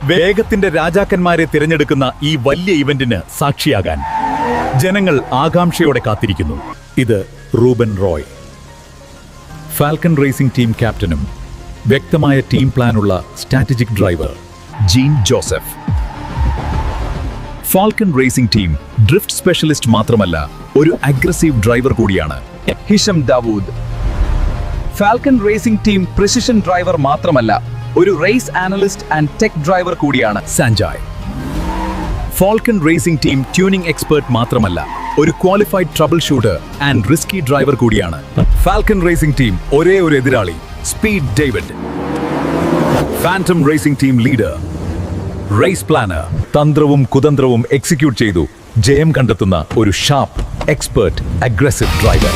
വേഗത്തിന്റെ രാജാക്കന്മാരെ തിരഞ്ഞെടുക്കുന്ന ഈ വലിയ ഇവന്റിന് സാക്ഷിയാകാൻ ജനങ്ങൾ ആകാംക്ഷയോടെ കാത്തിരിക്കുന്നു. ഇത് Ruben Roy, Falcon racing team ക്യാപ്റ്റനും വ്യക്തമായ ടീം പ്ലാനുള്ള strategic driver Jean Joseph. Falcon racing team drift specialist മാത്രമല്ല, ഒരു അഗ്രസീവ് ഡ്രൈവർ കൂടിയാണ്. Hisham Dawood, Falcon racing team precision driver മാത്രമല്ല, ഒരു race analyst and tech driver കൂടിയാണ്. Sanjay, Falcon racing team tuning expert മാത്രമല്ല, ഒരു qualified trouble shooter and risky driver കൂടിയാണ്. Falcon racing team ഒരേ ഒരു എതിരാളി, speed David. Phantom racing team leader, raise planar, തന്ത്രവും കുതന്ത്രവും execute ചെയ്തു ജയം കണ്ടെത്തുന്ന ഒരു ഷാർപ്പ്, എക്സ്പേർട്ട്, അഗ്രസീവ് ഡ്രൈവർ.